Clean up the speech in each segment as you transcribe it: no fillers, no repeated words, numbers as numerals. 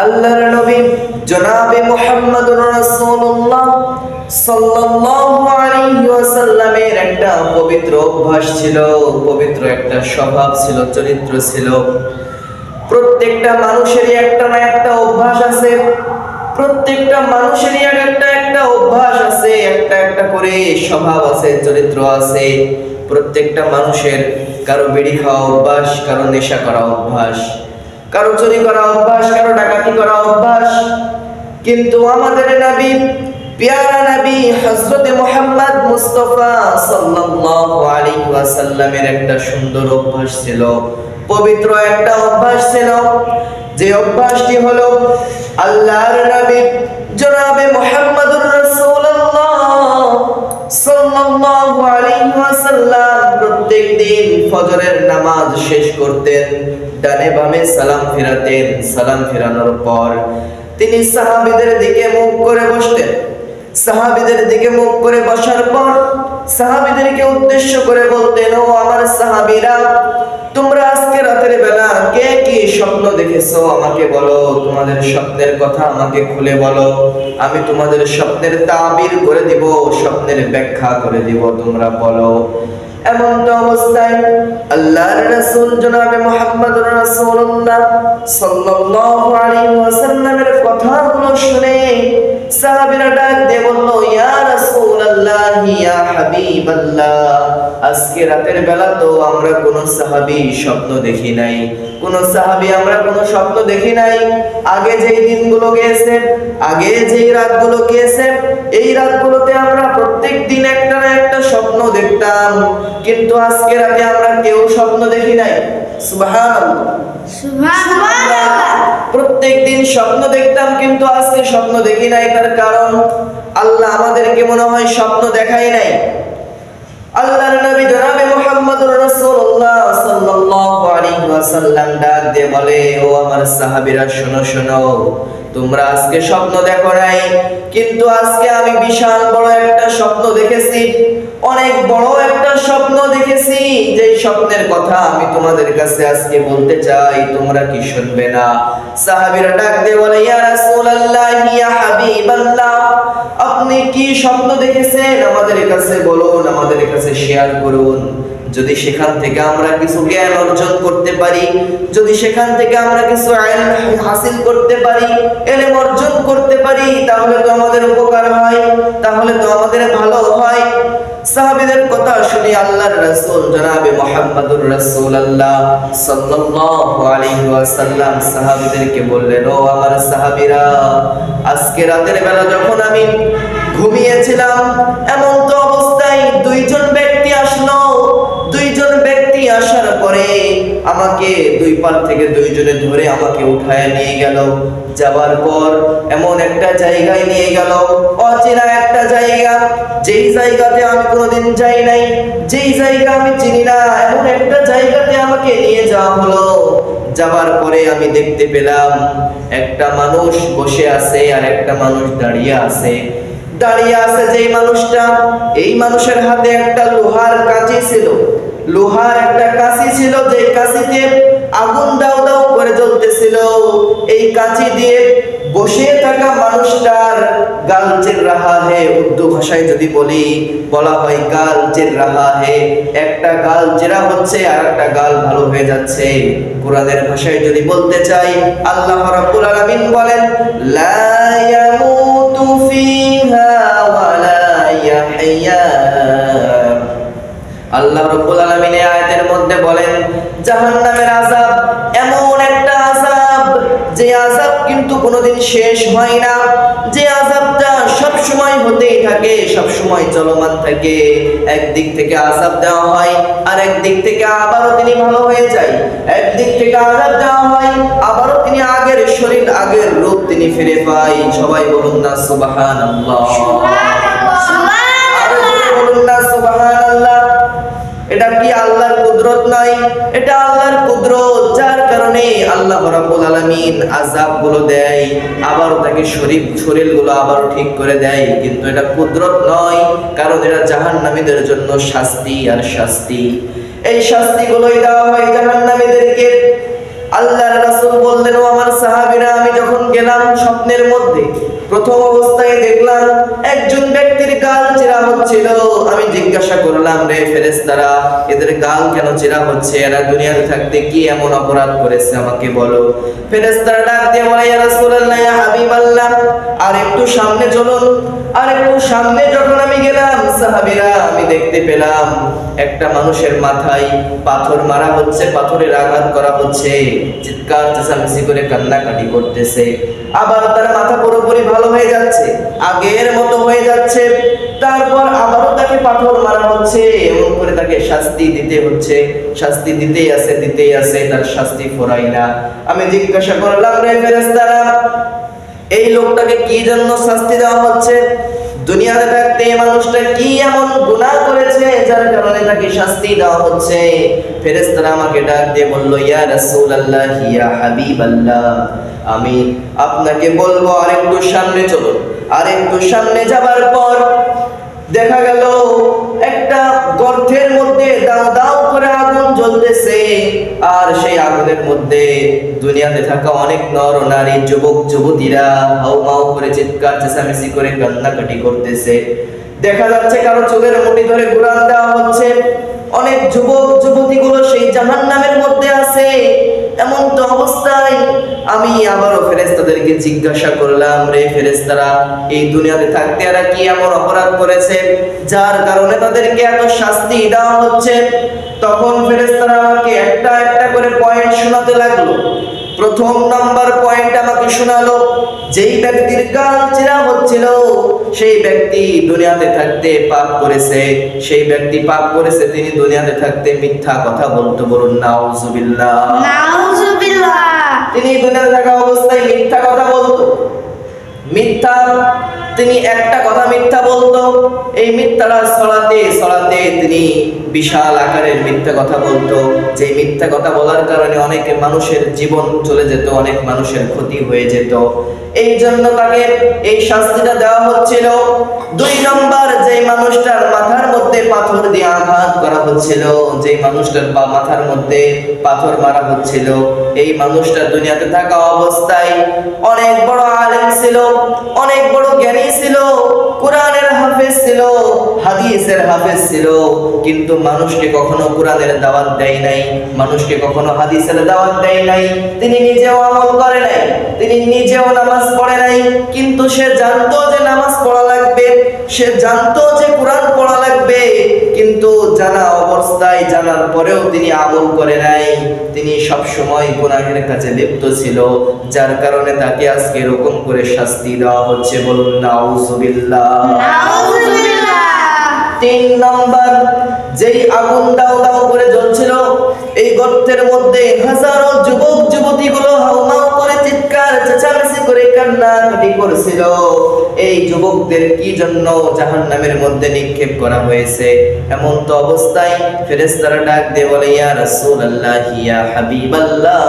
আল্লাহর নবী জনাবে মুহাম্মদুর রাসূলুল্লাহ সাল্লাল্লাহু আলাইহি ওয়াসাল্লামের একটা পবিত্র অভ্যাস ছিল, পবিত্র একটা স্বভাব ছিল, চরিত্র ছিল। প্রত্যেকটা মানুষেরই একটা না একটা অভ্যাস আছে, প্রত্যেকটা মানুষেরই একটা অভ্যাস আছে, একটা করে স্বভাব আছে, চরিত্র আছে। প্রত্যেকটা মানুষের কারো বিড়ি খাওয়া অভ্যাস, কারো নেশা করা অভ্যাস, কারো চুরি করা অভ্যাস, কারো ডাকাতি করা অভ্যাস। কিন্তু আমাদের নবী, প্যারা নবী হযরত মুহাম্মদ মুস্তাফা সাল্লাল্লাহু আলাইহি ওয়াসাল্লামের একটা সুন্দর অভ্যাস ছিল, পবিত্র একটা অভ্যাস ছিল। যে অভ্যাসটি হলো আল্লাহর নবী জনাবে মুহাম্মদুর রাসূলুল্লাহ সাল্লাল্লাহু আলাইহি ওয়াসাল্লাম প্রত্যেকদিন ফজরের নামাজ শেষ করতেন, ডানে বামে সালাম ফিরাতেন। সালাম ফিরানোর পর তিনি সাহাবীদের দিকে মুখ করে বসতেন। সাহাবীদের দিকে মুখ করে বসার পর সাহাবীদেরকে উদ্দেশ্য করে বলতেন, ও আমার সাহাবীরা, তোমরা আজকে রাতের বেলা কে কি স্বপ্ন দেখেছো আমাকে বলো, তোমাদের স্বপ্নের কথা আমাকে খুলে বলো, আমি তোমাদের স্বপ্নের তাবির করে দিব, স্বপ্নের ব্যাখ্যা করে দিব, তোমরা বলো। এমন তো অবস্থায় আল্লাহর রাসূল জনাবে মুহাম্মদুর রাসূলুল্লাহ সাল্লাল্লাহু আলাইহি ওয়াসাল্লামের কথাগুলো শুনে সাহাবীরা ডাক দিয়ে বলল, ইয়া রাসূলুল্লাহ, ইয়া হাবিবাল্লাহ, আজকে রাতের বেলা তো আমরা কোন সাহাবী স্বপ্ন দেখি নাই, কোন সাহাবী আমরা কোন স্বপ্ন দেখি নাই। আগে যেই দিনগুলো গিয়েছে, আগে যেই রাতগুলো গিয়েছে, এই রাতগুলোতে আমরা প্রত্যেকদিন একটা না একটা স্বপ্ন দেখতাম, কিন্তু আজকে রাতে আমরা কেউ স্বপ্ন দেখি নাই। সুবহানাল্লাহ, সুবহানাল্লাহ। প্রত্যেকদিন স্বপ্ন দেখতাম, কিন্তু আজকে স্বপ্ন দেখি নাই। তার কারণ আল্লাহ আমাদেরকে মনে হয় স্বপ্ন দেখাই নাই। আল্লাহর নবী জনাবে মুহাম্মদুর রাসূলুল্লাহ সাল্লাল্লাহু আলাইহি ওয়াসাল্লাম ডাক দিয়ে বলে, ও আমার সাহাবীরা, শোনো শোনো, তোমরা আজকে স্বপ্ন দেখো নাই, কিন্তু আজকে আমি বিশাল বড় একটা স্বপ্ন দেখেছি, অনেক বড় একটা স্বপ্ন দেখেছি। যে স্বপ্নের কথা আমি তোমাদের কাছে আজকে বলতে চাই, তোমরা কি শুনবে না? সাহাবীরা ডাক দিয়ে বলে, ইয়া রাসূলুল্লাহ, ইয়া হাবিবাল্লাহ, আপনি কি স্বপ্ন দেখেছেন আমাদের কাছে বলুন, আমাদের কাছে শেয়ার করুন। যদি সেখান থেকে আমরা কিছু জ্ঞান অর্জন করতে পারি, যদি সেখান থেকে আমরা কিছু ইলম হাসিল করতে পারি, ইলম অর্জন করতে পারি, তাহলে তো আমাদের উপকার হয়, তাহলে তো আমাদের ভালো হয়। সাহাবীদের কথা শুনে আল্লাহর রাসূল জনাবে মুহাম্মদুর রাসূলুল্লাহ সাল্লাল্লাহু আলাইহি ওয়াসাল্লাম সাহাবীদেরকে বললেন, ও আমার সাহাবীরা, আজকে রাতের বেলা যখন আমি ঘুমিয়েছিলাম, এমন তো অবস্থায় দুইজন ব্যক্তি আসলো। দুইজন ব্যক্তি আসার পরে আমাকে দুই পার থেকে দুইজনে ধরে আমাকে উঠায় নিয়ে গেল। যাবার পর এমন একটা জায়গায় নিয়ে গেল, অচেনা একটা জায়গা, যেই জায়গাতে আমি কোনোদিন যাই নাই, যেই জায়গা আমি চিনি না, এমন একটা জায়গাতে আমাকে নিয়ে যাওয়া হলো। যাবার পরে আমি দেখতে পেলাম একটা মানুষ বসে আছে আর একটা মানুষ দাঁড়িয়ে আছে। দাঁড়িয়ে আছে যেই মানুষটা, এই মানুষের হাতে একটা লোহার কাঁচি ছিল, লোহার একটা কাঁচি ছিল, যে কাঁচিতে আগুন দাউ দাউ করে জ্বলতেছিল। এই কাঁচি দিয়ে বসে থাকা মানুষটার গাল চির রাহা হে, উর্দু ভাষায় যদি বলা হয় গাল চির রাহা হে, একটা গাল চেরা হচ্ছে আর একটা গাল ভালো হয়ে যাচ্ছে। কোরআনের ভাষায় যদি বলতে চাই, আল্লাহ রাব্বুল আলামিন বলেন, লা ইয়ামুতু ফিহা ওয়া লা ইয়াহইয়া। আল্লাহ রাব্বুল আলামিন এই আয়াতের মধ্যে বলেন, জাহান্নামের আযাব এমন একটা আযাব, যে আযাব কিন্তু কোনোদিন শেষ হয় না, যে আযাবটা সব সময় হতেই থাকে, সব সময় চলমান থাকে। একদিক থেকে আযাব দেওয়া হয়, আর একদিক থেকে আবারও তিনি ভালো হয়ে যায়। একদিক থেকে আযাব দেওয়া হয়, আবারও তিনি আগের শরীর, আগের রূপ তিনি ফিরে পায়। সবাই বলুন না সুবহানাল্লাহ, সুবহানাল্লাহ, আরো বলুন না সুবহানাল্লাহ। এটা কি আল্লাহর কুদরত নয়? এটা আল্লাহর কুদরত, যার কারণে আল্লাহ রাব্বুল আলামিন আযাবগুলো দেয়, আবার তাকে শরীরগুলো আবার ঠিক করে দেয়। কিন্তু এটা কুদরত নয়, কারণ এটা জাহান্নামীদের জন্য শাস্তি আর শাস্তি। এই শাস্তিগুলোই দেওয়া হয় জাহান্নামীদেরকে। আল্লাহর রাসূল বললেন, ও আমার সাহাবীরা, আমি যখন গেলাম স্বপ্নের মধ্যে প্রথম অবস্থায় দেখলাম একজন ব্যক্তির গাল চেরা হচ্ছিল। আমি জিজ্ঞাসা করলাম, রে ফেরেশতারা, এদের গাল কেন চেরা হচ্ছে? এরা দুনিয়াতে থাকতে কি এমন অপরাধ করেছে আমাকে বলো। ফেরেশতারা ডাক দিয়ে বলে, ইয়া রাসূলুল্লাহ, ইয়া হাবিবাল্লাহ, আর একটু সামনে চলুন। আর একটু সামনে যখন আমি গেলাম, সাহাবীরা, আমি দেখতে পেলাম একটা মানুষের মাথায় পাথর মারা হচ্ছে, পাথরের আঘাত করা হচ্ছে, চিৎকার চেঁচামেচি করে কান্নাকাটি করতেছে। আবার তার মাথা পুরোপুরি ভালো হয়ে যাচ্ছে, আগের মতো হয়ে যাচ্ছে। তারপর আবারও তাকে পাথর মারা হচ্ছে, এমন করে তাকে শাস্তি দিতে হচ্ছে, শাস্তি দিতেই আছে, তার শাস্তি ফোরাই না। আমি জিজ্ঞাসা করলাম, রে ফেরেশতারা, এই লোকটাকে কি জন্য শাস্তি দেওয়া হচ্ছে? দুনিয়াতে থাকতে এই মানুষটা কি এমন গুনাহ করেছে যার কারণে তাকে শাস্তি দেওয়া হচ্ছে? ফেরেশতারা আমাকে ডাক দিয়ে বলল, ইয়া রাসূলুল্লাহ, ইয়া হাবিবাল্লাহ, আমি আপনাকে বলবো আরেকটু সামনে চলুন। আরেকটু সামনে যাবার পর দেখা গেল একটা গর্তের মধ্যে দাও দাও করে আগুন জ্বলতেছে। আর সেই আগুনের মধ্যে দুনিয়াতে থাকা অনেক নর নারী, যুবক যুবতীরা হাউমাউ করে চিৎকার চেঁচামেচি করে কান্নাকাটি করতেছে। দেখা যাচ্ছে কারো চোখের মুঠি ধরে কুরআন দেওয়া হচ্ছে। অনেক যুবক যুবতীগুলো সেই জাহান্নামের মধ্যে আছে। এমন তো অবস্থায় আমি আবারও ফেরেশতাদেরকে জিজ্ঞাসা করলাম, রে ফেরেশতারা, এই দুনিয়াতে থাকতে এরা কি এমন অপরাধ করেছে যার কারণে তাদেরকে এত শাস্তি দেওয়া হচ্ছে? তখন ফেরেশতারা আমাকে একটা একটা করে পয়েন্ট শোনাতে লাগলো। প্রথম নাম্বার পয়েন্ট আমাকে শোনালো, যেই ব্যক্তির গাল চেরা হচ্ছিল সেই ব্যক্তি দুনিয়াতে থাকতে পাপ করেছে। সেই ব্যক্তি পাপ করেছে, তিনি দুনিয়াতে থাকতে মিথ্যা কথা বলতো। বলুন নাউজুবিল্লাহ, নাউজুবিল্লাহ। তিনি দুনিয়াতে থাকা অবস্থায় মিথ্যা কথা বলতো। মিথ্যা, তিনি একটা কথা মিথ্যা বলতো, এই মিথ্যাটা ছড়াতে ছড়াতে তিনি বিশাল আকারের মিথ্যা কথা বলতো। যে মিথ্যা কথা বলার কারণে অনেক মানুষের জীবন চলে যেত, অনেক মানুষের ক্ষতি হয়ে যেত। এই জন্য তাকে এই শাস্তিটা দেওয়া হচ্ছিল। দুই নম্বর, যে মানুষটার মাথার মধ্যে পাথর দিয়ে আঘাত করা হচ্ছিল, যে মানুষটার মাথার মধ্যে পাথর মারা হচ্ছিল, এই মানুষটা দুনিয়াতে থাকা অবস্থায় অনেক বড় আলেম ছিল, অনেক বড় জ্ঞানী ছিল, কোরআনের হাফেজ ছিল, হাদিসের হাফেজ ছিল, কিন্তু মানুষকে কখনো কোরআনের দাওয়াত দেয় নাই, মানুষকে কখনো হাদিসের দাওয়াত দেয় নাই। তিনি নিজেও আমল করে নাই, তিনি নিজেও নামাজ পড়ে নাই, কিন্তু সে জানতো যে নামাজ পড়া লাগবে, সে জানতো যে কোরআন পড়া লাগবে, কিন্তু জানা অবস্থায়, জানার পরেও তিনি আমল করে নাই। তিনি সব সময় গুনাহের কাছে লিপ্ত ছিল, যার কারণে তাকে আজকে এরকম করে শাস্তি দেওয়া হচ্ছে। বলুন নাউজুবিল্লাহ, নাউজুবিল্লাহ। তিন নাম্বার, যেই আগুন দাও দাও করে জ্বলছিল, এই গর্তের মধ্যে হাজারো যুবক যুবতীগুলো হাউমাউ করে চিৎকার চেঁচামেচি করে কান্নাকাটি করছিল। এই যুবকদের কি জন্য জাহান্নামের মধ্যে নিক্ষেপ করা হয়েছে? এমন তো অবস্থায় ফেরেশতারা ডাক দিয়ে বলে, ইয়া রাসূলুল্লাহ, ইয়া হাবিবাল্লাহ,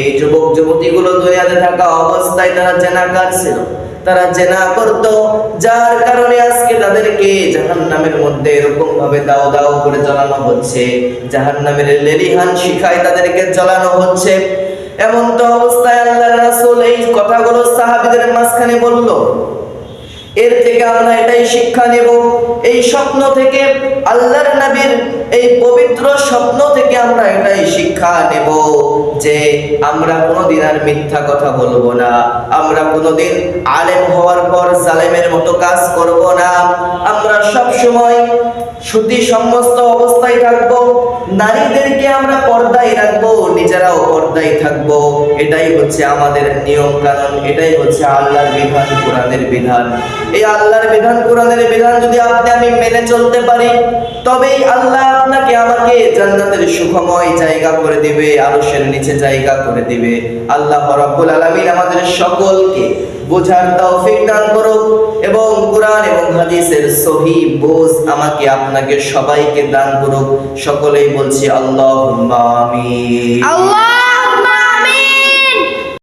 এই যুবক যুবতীগুলো দুনিয়াতে থাকা অবস্থায় তারা জেনাকার ছিল, তারা জেনা করত, যার কারণে আজকে তাদেরকে জাহান্নামের মধ্যে এরকম ভাবে দাও দাও করে জ্বালানো হচ্ছে, জাহান্নামের লেলিহান শিখায় তাদেরকে জ্বালানো হচ্ছে। এমন তো অবস্থায় আল্লাহর রাসূল এই কথাগুলো সাহাবীদের মাঝখানে বলল। এর থেকে আমরা এটাই শিক্ষা নেব, এই স্বপ্ন থেকে, আল্লাহর নবীর এই পবিত্র স্বপ্ন থেকে আমরা এটাই শিক্ষা নেব যে আমরা কোনোদিন আর মিথ্যা কথা বলবো না, আমরা কোনোদিন আলেম হওয়ার পর জালেমের মতো কাজ করব না, আমরা সব সময় সুতি সমস্ত অবস্থায় থাকবো, নারীদেরকে আমরা পর্দায় রাখবো, নিজেরাও পর্দায় থাকবো। এটাই হচ্ছে আমাদের নিয়ম কানুন, এটাই হচ্ছে আল্লাহর বিধান, কোরআনের বিধান। এই আল্লাহর বিধান, কোরআনের বিধান যদি আপনি আমি মেনে চলতে পারি, তবেই আল্লাহ আপনাকে আমাকে জান্নাতের সুখময় জায়গা করে দিবে, আরশের নিচে জায়গা করে দিবে। আল্লাহ রাব্বুল আলামিন আমাদের সকলকে বোঝার তৌফিক দান করুক এবং কোরআন এবং হাদিসের সহিহ বুঝ আমাকে আপনাকে সবাইকে দান করুক। সকলেই বলছি আল্লাহুম্মা আমিন। আল্লাহ